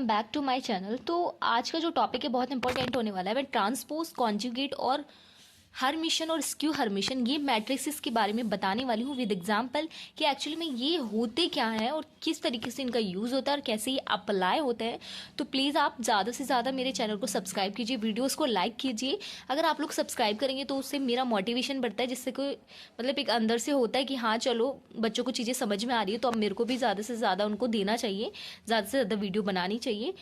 Welcome back to my channel. तो आज का जो टॉपिक है बहुत इंपॉर्टेंट होने वाला है। मैं ट्रांसपोज, कॉन्जुगेट और हर्मिशन और स्क्यू हर्मिशन ये मैट्रिसेस के बारे में बताने वाली हूँ विद एग्जांपल कि एक्चुअली में ये होते क्या है और किस तरीके से इनका यूज़ होता है और कैसे ये अप्लाई होता है। तो प्लीज़ आप ज़्यादा से ज़्यादा मेरे चैनल को सब्सक्राइब कीजिए, वीडियोज़ को लाइक कीजिए। अगर आप लोग सब्सक्राइब करेंगे तो उससे मेरा मोटिवेशन बढ़ता है, जिससे कोई मतलब एक अंदर से होता है कि हाँ चलो बच्चों को चीज़ें समझ में आ रही है, तो अब मेरे को भी ज़्यादा से ज़्यादा उनको देना चाहिए, ज़्यादा से ज़्यादा वीडियो बनानी चाहिए।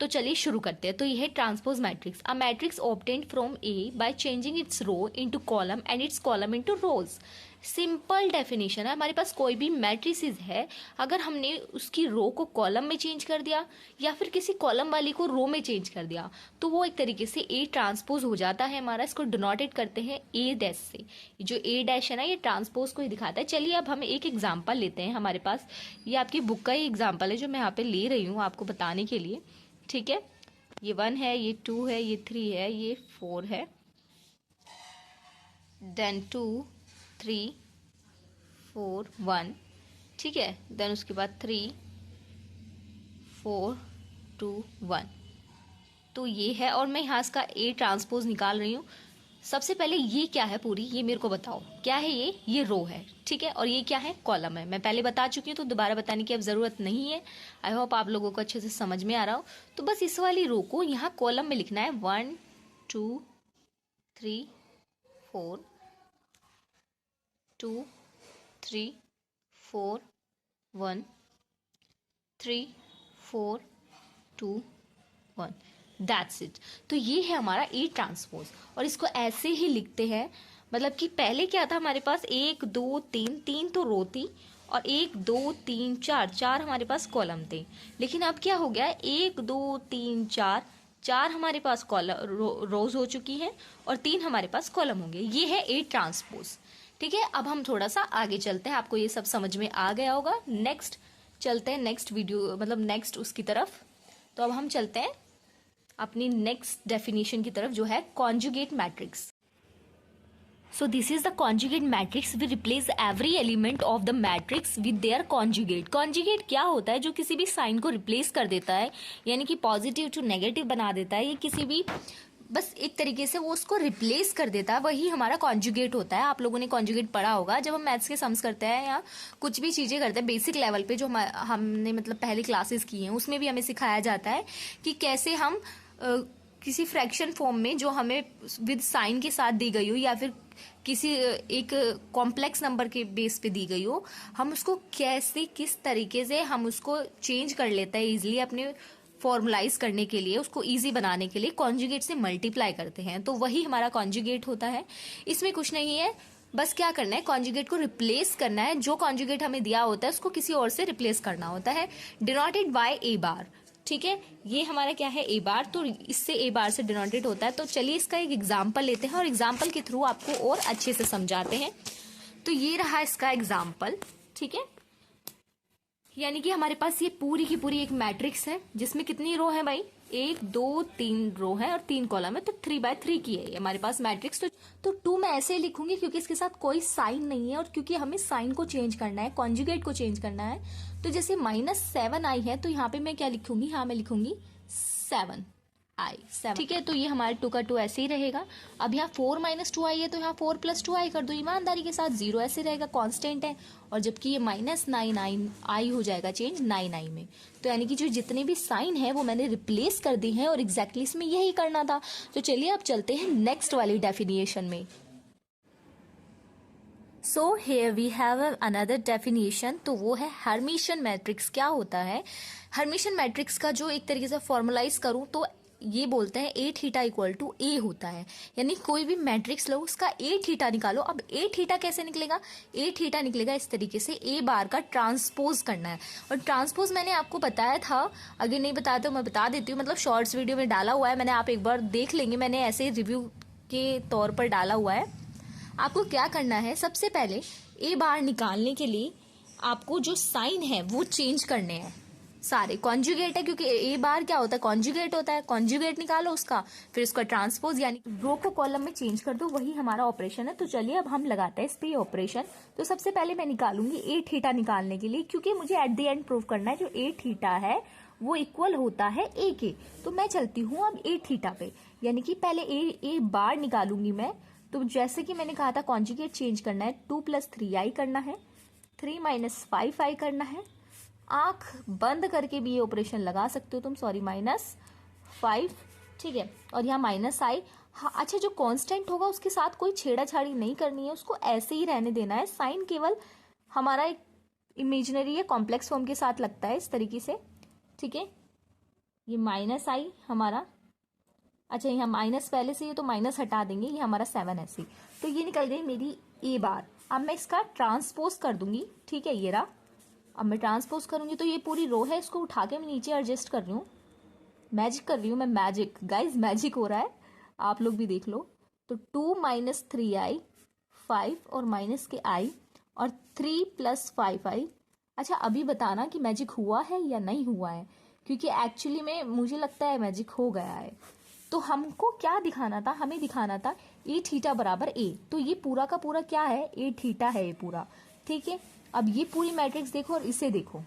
तो चलिए शुरू करते हैं। तो यह है transpose matrix, a matrix obtained from A by changing its row into column and its column into rows. Simple definition है, हमारे पास कोई भी मैट्रिसेस है, अगर हमने उसकी रो को कॉलम में चेंज कर दिया या फिर किसी कॉलम वाली को रो में चेंज कर दिया तो वो एक तरीके से ए ट्रांसपोज हो जाता है हमारा। इसको डिनोटेड करते हैं ए डैश से। जो ए डैश है ना, ये ट्रांसपोज को ही दिखाता है। चलिए अब हम एक एग्जाम्पल लेते हैं। हमारे पास ये आपकी बुक का ही एग्जाम्पल है जो मैं यहाँ पे ले रही हूँ आपको बताने के लिए, ठीक है। ये 1 है, ये 2 है, ये 3 है, ये 4 है, देन 2 3 4 1, ठीक है। देन उसके बाद 3 4 2 1। तो ये है और मैं यहाँ इसका ए ट्रांसपोज निकाल रही हूँ। सबसे पहले ये क्या है पूरी, ये मेरे को बताओ क्या है। ये रो है, ठीक है, और ये क्या है, कॉलम है। मैं पहले बता चुकी हूँ तो दोबारा बताने की अब ज़रूरत नहीं है। आई होप आप लोगों को अच्छे से समझ में आ रहा हो। तो बस इस वाली रो को यहाँ कॉलम में लिखना है। 1 2 3 4 2 3 4 1 3 4 2 1, दैट्स इट। तो ये है हमारा ए ट्रांसपोज और इसको ऐसे ही लिखते हैं। मतलब कि पहले क्या था हमारे पास 1 2 3, 3 तो रो थी और 1 2 3 4, 4 हमारे पास कॉलम थे। लेकिन अब क्या हो गया, 1 2 3 4, 4 हमारे पास कॉलम रोज हो चुकी हैं और 3 हमारे पास कॉलम होंगे। ये है ए ट्रांसपोज, ठीक है। अब हम थोड़ा सा आगे चलते हैं, आपको ये सब समझ में आ गया होगा। नेक्स्ट चलते हैं, नेक्स्ट वीडियो मतलब नेक्स्ट उसकी तरफ। तो अब हम चलते हैं अपनी नेक्स्ट डेफिनेशन की तरफ जो है conjugate matrix. So this is the conjugate matrix. We replace every element of the matrix with their conjugate. Conjugate क्या होता है, जो किसी भी साइन को रिप्लेस कर देता है, यानी कि पॉजिटिव टू नेगेटिव बना देता है, ये किसी भी बस एक तरीके से वो उसको रिप्लेस कर देता है, वही हमारा कॉन्जुगेट होता है। आप लोगों ने कॉन्जुगेट पढ़ा होगा जब हम मैथ्स के सम्स करते हैं या कुछ भी चीज़ें करते हैं बेसिक लेवल पे, जो हमने मतलब पहले क्लासेस की हैं उसमें भी हमें सिखाया जाता है कि कैसे हम किसी फ्रैक्शन फॉर्म में जो हमें विद साइन के साथ दी गई हो या फिर किसी एक कॉम्प्लेक्स नंबर के बेस पे दी गई हो, हम उसको कैसे किस तरीके से हम उसको चेंज कर लेते हैं इजीली अपने फॉर्मुलाइज करने के लिए, उसको इजी बनाने के लिए कॉन्जुगेट से मल्टीप्लाई करते हैं। तो वही हमारा कॉन्जुगेट होता है। इसमें कुछ नहीं है, बस क्या करना है, कॉन्जुगेट को रिप्लेस करना है। जो कॉन्जुगेट हमें दिया होता है उसको किसी और से रिप्लेस करना होता है। डिनोटेड बाय ए बार, ठीक है। ये हमारा क्या है, ए बार, तो इससे ए बार से डिनोटेड होता है। तो चलिए इसका एक एग्जाम्पल लेते हैं और एग्जाम्पल के थ्रू आपको और अच्छे से समझाते हैं। तो ये रहा इसका एग्जाम्पल, ठीक है। यानी कि हमारे पास ये पूरी की पूरी एक मैट्रिक्स है जिसमें कितनी रो है भाई, 1 2 3 रो है और 3 कॉलम है, तो 3x3 की है हमारे पास मैट्रिक्स। तो 2 मैं ऐसे ही लिखूंगी क्योंकि इसके साथ कोई साइन नहीं है और क्योंकि हमें साइन को चेंज करना है, कॉन्जुगेट को चेंज करना है। तो जैसे -7 आई है तो यहाँ पे मैं क्या लिखूंगी, हाँ मैं लिखूंगी 7 आई, 7, ठीक है। तो ये हमारे 2 का 2 ऐसे ही रहेगा। अब यहाँ 4 - 2 आई है तो यहाँ 4 + 2 आई कर दो ईमानदारी के साथ, 0 ऐसे रहेगा, कांस्टेंट है। और जबकि ये -9 आई हो जाएगा चेंज 9 आई में। तो यानी कि जो जितने भी साइन है वो मैंने रिप्लेस कर दी हैं और एग्जैक्टली इसमें यही करना था। तो चलिए अब चलते हैं नेक्स्ट वाली डेफिनेशन में। So here we have another definition, तो वो है हर्मिशन मैट्रिक्स। क्या होता है हर्मिशन मैट्रिक्स का, जो एक तरीके से फॉर्मुलाइज करूं तो ये बोलते हैं ए थीटा इक्वल टू ए होता है। यानी कोई भी मैट्रिक्स लो उसका ए थीटा निकालो। अब ए थीटा कैसे निकलेगा, ए थीटा निकलेगा इस तरीके से, ए बार का ट्रांसपोज करना है। और ट्रांसपोज मैंने आपको बताया था, अगर नहीं बताया तो मैं बता देती हूँ, मतलब शॉर्ट्स वीडियो में डाला हुआ है मैंने, आप एक बार देख लेंगे, मैंने ऐसे रिव्यू के तौर पर डाला हुआ है। आपको क्या करना है, सबसे पहले ए बार निकालने के लिए आपको जो साइन है वो चेंज करने हैं सारे। कॉन्जुगेट है क्योंकि ए बार क्या होता है, कॉन्जुगेट होता है। कॉन्जुगेट निकालो उसका, फिर उसका ट्रांसपोज यानी रो को कॉलम में चेंज कर दो, वही हमारा ऑपरेशन है। तो चलिए अब हम लगाते हैं इस पे ऑपरेशन। तो सबसे पहले मैं निकालूंगी ए थीटा निकालने के लिए, क्योंकि मुझे एट द एंड प्रूव करना है जो ए थीटा है वो इक्वल होता है ए के। तो मैं चलती हूँ अब ए थीटा पे, यानी कि पहले ए बार निकालूंगी मैं। तो जैसे कि मैंने कहा था कॉन्जुगेट चेंज करना है, 2+3i करना है, 3 - 5i करना है। आंख बंद करके भी ये ऑपरेशन लगा सकते हो तुम, सॉरी -5, ठीक है। और यहाँ -i, हाँ अच्छा, जो कांस्टेंट होगा उसके साथ कोई छेड़ाछाड़ी नहीं करनी है, उसको ऐसे ही रहने देना है। साइन केवल हमारा एक इमेजिनरी है, कॉम्प्लेक्स फॉर्म के साथ लगता है इस तरीके से, ठीक है। ये -i हमारा, अच्छा यहाँ माइनस पहले से, ये तो माइनस हटा देंगे, ये हमारा 7 ऐसे। तो ये निकल गई मेरी ए बार। अब मैं इसका ट्रांसपोज कर दूंगी, ठीक है, ये रहा। अब मैं ट्रांसपोज करूंगी तो ये पूरी रो है, इसको उठा के मैं नीचे एडजस्ट कर रही हूँ, मैजिक कर रही हूँ मैं, मैजिक गाइज, मैजिक हो रहा है, आप लोग भी देख लो। तो 2 - 3i, 5 और माइनस के i, और 3 + 5i। अच्छा अभी बताना कि मैजिक हुआ है या नहीं हुआ है, क्योंकि एक्चुअली में मुझे लगता है मैजिक हो गया है। तो हमको क्या दिखाना था, हमें दिखाना था ए थीटा बराबर ए। तो ये पूरा का पूरा क्या है, ए थीटा है ये पूरा, ठीक है। अब ये पूरी मैट्रिक्स देखो और इसे देखो,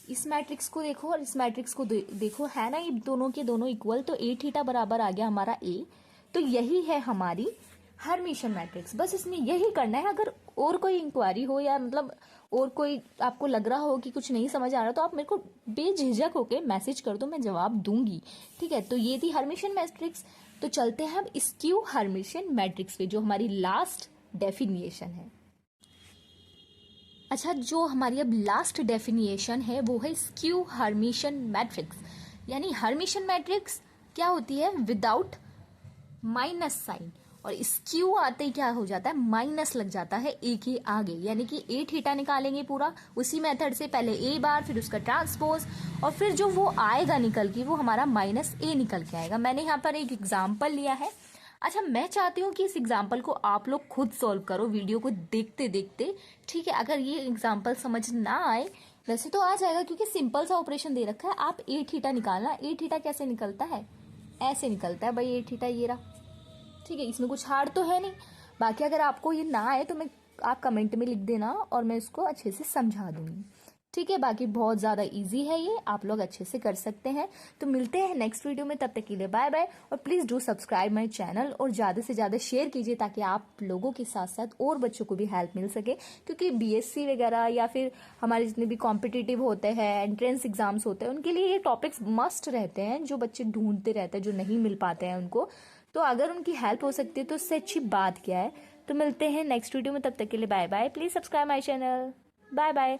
इस मैट्रिक्स को देखो और इस मैट्रिक्स को देखो, है ना ये दोनों के दोनों इक्वल। तो ए थीटा बराबर आ गया हमारा ए। तो यही है हमारी हर्मिशन मैट्रिक्स, बस इसमें यही करना है। अगर और कोई इंक्वायरी हो या मतलब और कोई आपको लग रहा हो कि कुछ नहीं समझ आ रहा, तो आप मेरे को बेझिझक होके मैसेज कर दो, मैं जवाब दूंगी, ठीक है। तो ये थी हर्मिशन मैट्रिक्स। तो चलते हैं अब स्क्यू हर्मिशन मैट्रिक्स पे, जो हमारी लास्ट डेफिनिएशन है। अच्छा, जो हमारी अब लास्ट डेफिनिएशन है वो है स्क्यू हर्मिशन मैट्रिक्स। यानी हर्मिशन मैट्रिक्स क्या होती है, विदाउट माइनस साइन, और स्क्यू आते ही क्या हो जाता है, माइनस लग जाता है ए के आगे। यानी कि ए थीटा निकालेंगे पूरा उसी मेथड से, पहले ए बार, फिर उसका ट्रांसपोज, और फिर जो वो आएगा निकल के वो हमारा -a निकल के आएगा। मैंने यहाँ पर एक एग्जाम्पल लिया है। अच्छा, मैं चाहती हूँ कि इस एग्जाम्पल को आप लोग खुद सॉल्व करो वीडियो को देखते देखते, ठीक है। अगर ये एग्जाम्पल समझ ना आए, वैसे तो आ जाएगा क्योंकि सिंपल सा ऑपरेशन दे रखा है, आप ए थीटा निकालना। ए थीटा कैसे निकलता है, ऐसे निकलता है भाई ए थीटा, ये रहा, ठीक है। इसमें कुछ हार्ड तो है नहीं। बाकी अगर आपको ये ना आए तो आप कमेंट में लिख देना और मैं इसको अच्छे से समझा दूंगी, ठीक है। बाकी बहुत ज़्यादा इजी है ये, आप लोग अच्छे से कर सकते हैं। तो मिलते हैं नेक्स्ट वीडियो में, तब तक के लिए बाय बाय। और please do subscribe my channel, और ज़्यादा से ज़्यादा शेयर कीजिए ताकि आप लोगों के साथ साथ और बच्चों को भी हेल्प मिल सके। क्योंकि बीएससी वगैरह या फिर हमारे जितने भी कॉम्पिटिटिव होते हैं, एंट्रेंस एग्जाम्स होते हैं, उनके लिए ये टॉपिक्स मस्ट रहते हैं, जो बच्चे ढूंढते रहते हैं, जो नहीं मिल पाते हैं उनको। तो अगर उनकी हेल्प हो सकती है तो उससे अच्छी बात क्या है। तो मिलते हैं नेक्स्ट वीडियो में, तब तक के लिए bye bye. Please subscribe my channel, bye bye.